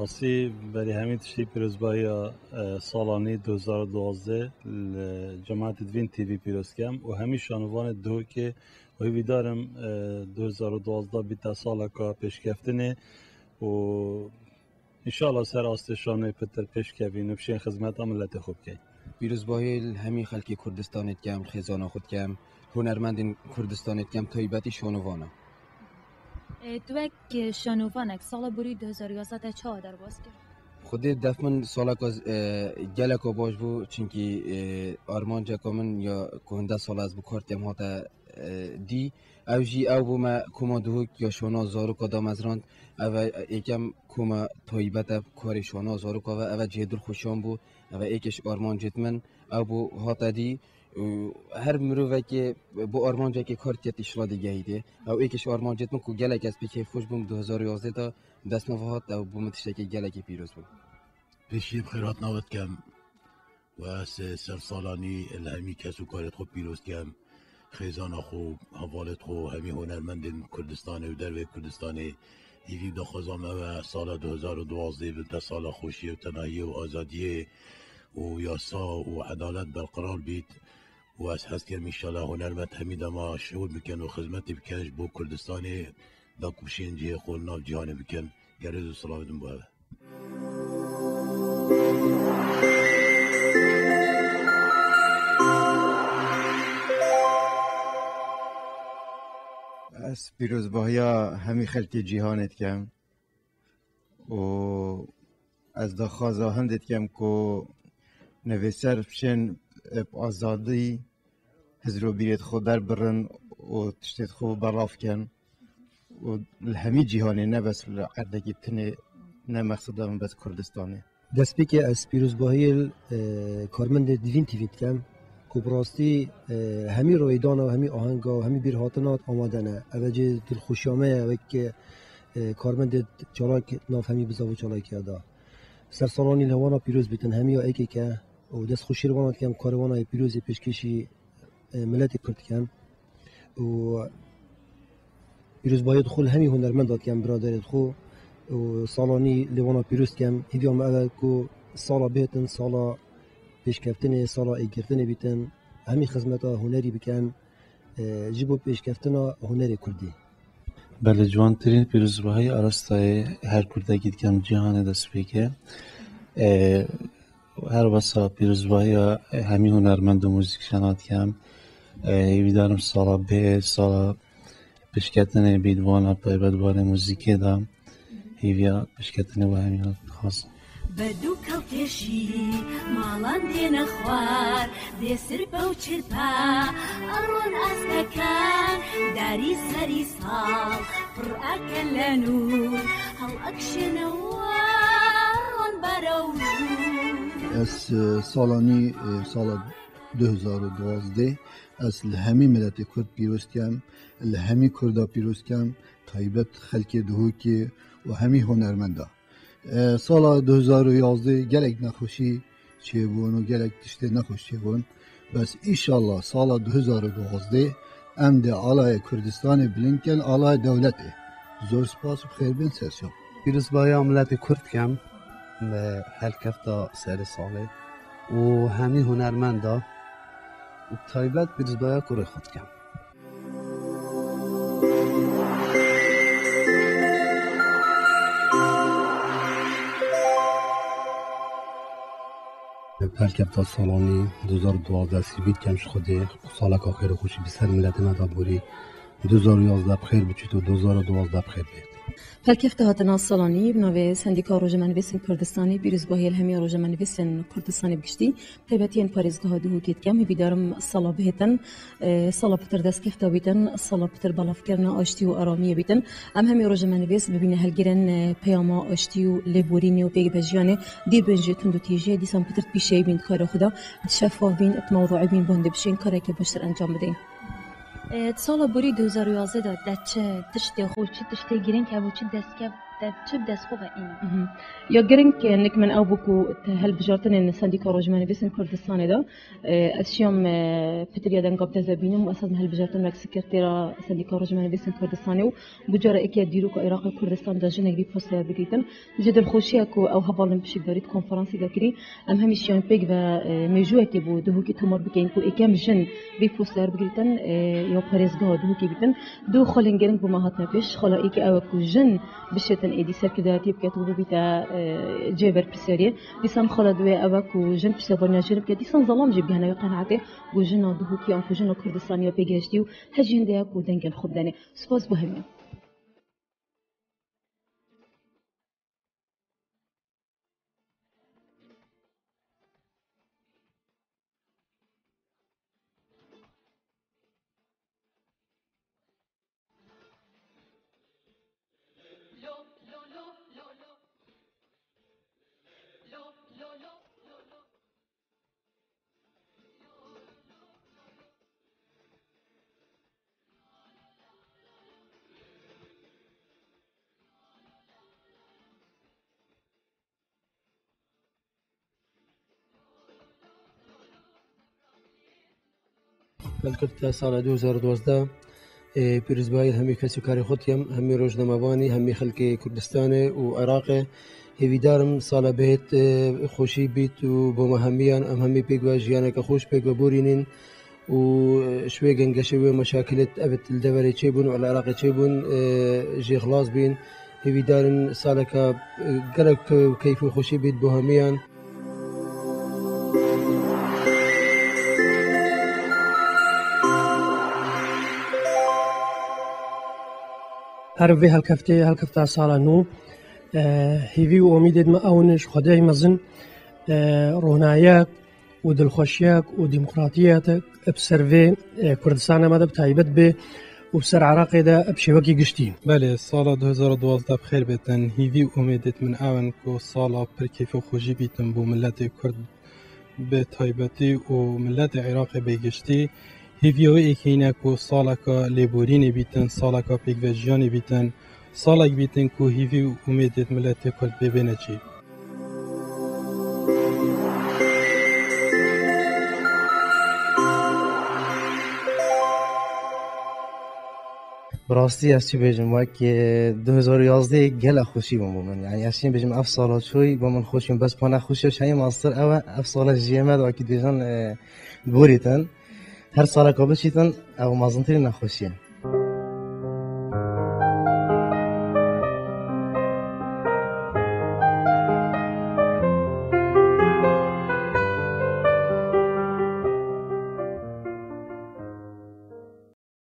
راستی برای همین تشتی پیروزبایی سالانه 2012 جماعت دوین تیوی پیروز کم و همین شانوان دو که وی دارم 2012 بیتا سالا که پیشکفتنه و انشاءالله سر آستشانه پتر پیش کبین و بشین خدمت ملت خوب که پیروزبایی همین خلکی کردستانت کم خیزان خود کم هنرمند کردستانت کم تایبتی شانوانه تو یک شانوانک سال بری 2011 چه در باز کرد؟ خود دفمن سالا که گلک و باش بود چونکی آرمان جکامن یا کهنده سال از بکارتیم هاتا دی اوجی او بوم کما دوک یا شونا زارو کدام از راند او یکم کما تایبت کاری شونا زارو که او جدول خوشان بود او یکش آرمان جتمن او بو هاتا دی هر مروه که با آرمان جا که کارتیت اشلا دیگه ایده او یکش آرمان جتمن که گلک از پیچه فوش بوم 2011 تا دست مفاهات او بومتشته که گلکی پیروز بود پیشی بخیرات ناوت کم و سر سالانی الهمی کسو کارت خوب پیروز کم خیزان خوب حوالت خوب همی هنرمند کردستان و در کردستان ایوی دا خزامه و سال 2012 بنت سال خوشی و تنهایی و آزادی و یاسا و عدالت برقرار بید و از هست کرم انشاءالله هنرمند همی دما شعور بکن و خدمت بکنش بو کردستان دا کبشین جه خول ناف جهان بکن گرز و صلاح بدن بوه از پیروزباهی همی خلکی جهانت کم و از دخوازا هندت کم که نویسر بشن آزادی هزرو بیرت خود در برن و تشتید خود براف کن و همی جهانی نه بس عردگی بتنه نه مقصود هم بس کردستانه دست بی که از پیروزباهی کارمند دوین تیویت کم که براستی همی رویدان و همی آهنگا و همی بیرهاتنات آماده نه اوجه دلخوشیامه اوه که کارمند چالاک ناف همی بزاو چالاک یادا سرسالانی لوانا پیروز بیتن همی یا ایکی که و دست خوشی روانات کم کاروانا پیروزی پیشکشی ملت کرد کم و پیروز باید خول همی هنرمند داد کم برادرت خو و سالانی لوانا پیروز کم هیویام اوه که سالا بیتن سالا پیشکفتن سالا ایگرتن بیتن همی خدمتا هنری بکن جبو پیشکفتن هنری کردی بله جوانترین پیروزباهای آراستای هر کردگی کم جهان دست بگه هر واسه پیروزباهای همی هنرمند و موزیک شنات کم ویدارم سالا به سالا پیشکفتن بیدوانا پایبد بار موزیکی دام هیویا پیشکفتن و همی خاص بدو کلتشی مالان دین خوار دسر پوچرپا ارون اسککان داری سری سال پر اکلنور هل اکشنوارون برو از سالانی سال 2012 از همی ملت کرد پیروز کم همی کردا پیروز کم تایبت خلک دهوکی و همی هنرمندا سال 2011 گلک نخوشی چه بون و گلک تشته نخوشی بون بس ایشالله سال 2012 امد آلای کردستان بلنکن آلای دولته زور سپاس و خیر بین سرشم پیروزبایی ملت کرد کم به هر کفتا سر ساله و همی هنرمندا و تایبت پیروزبایی کره خود کم بلکه تا سالانی 2012 سیوید کمش خوده سالک آخر خوشی بسر ملت مداد بوری 2011 بخیر بچید و 2012 بخیر بید فالكيف هاتنا الصالاني بنوي سنديكا روجمانويسن كردستاني بيرزباهي الهمي روجمانويسن كردستاني بكشتي تباتين باريزغا هدوه كيت كام بيدارم الصلاة بهتن الصلاة بتر داس كيف بيتن الصلاة بتر بلافكرنا اشتي وارامية بيتن ام همي روجمانويس ببين هالجرن بياما اشتي وليبوريني وبيج بجيانه دي بنجي تندو تيجي دي سام بتر بيشي بين كارو خدا شفاف بين موضوع بين بوند بشين كارك بشتر انجام بدين سال بوری 2011 دا چه تشتی خوش چه تشتی گیرن که و چه چه بدست خوبه اینه یا گرنگ نک من او بکو هل بجارتن ان سندیکا روجمانی بیسن کردستان دا اشیام پتریا دن قبض زبینم و اساس هل بجارتن رک سکرتیرا سندیکا روجمانی بیسن کردستانی و بجاره اکی دیرو که عراق کردستان دا جنگ بی پوست بگیرن جدل خوشیه کو او حوالن بشی دارید کنفرانسی دکری ام همیشیان پیگ و میجوه که بود دو کی تمر بکن کو اکم جن بی پوست بگیرن یا پرزگاه دو کی بیتن دو خالن گرنگ بو ماهات نپیش خلا ای که او کو جن بشتن ایدی سرکداتی بکتو ببیتا جبر بسریه دیسان خلا دوی او کو جن بسیار جرب که دیسان ظلام جب هنای قناعته کو جن دو کی آن کو جن کردستانی پیگشتی و هجین دیا کو دنگل خود دنه سپاس بهمیم بلکرد سال 2012 پیروزبایی همی کسی کاری خودیم همی روزنامه‌وانی همی خلق کردستان و عراق هیویدارم سال بهت خوشی بیت و با مهمیان همی پیگ و جیانه که خوش پیگ و بورینین و شوی گنگشی و مشاکلت ابد الدوری چه بون و العراق چه بون جی خلاص بین هیویدارم سال که گرک کیف و خوشی بیت با همیان هر هالكفته سالا نو هیوی و امیدت ما اونش خدای مزن رونایک و دلخوشیک و ديمقراطيات بسرفي كردستان ماذا بتايبت به وبسر عراقي دا بشوكي قشتين. بله سال 2012 بخير بيتن هیوی و امیدت من اون کو سالا پر کیف و خوشی بیتن بو ملت کرد به تایبتی و ملت عراق بگشتی هیوی و ایکینه کو سالا کا لیبورین بیتن سالا کا پیگوژیان بیتن سالا بیتن کو هیوی و امیدت ملت کرد ببینه چی. براستی از چی بجم و که 2011 گله خوشی بومن یعنی اشین بجم افسالا شوی با من خوشیم بس پانه خوشش هی ماستر او افسالا جیمه و که دیجان بوریتن هر سال که بشیتن او مازنتری نخوشیه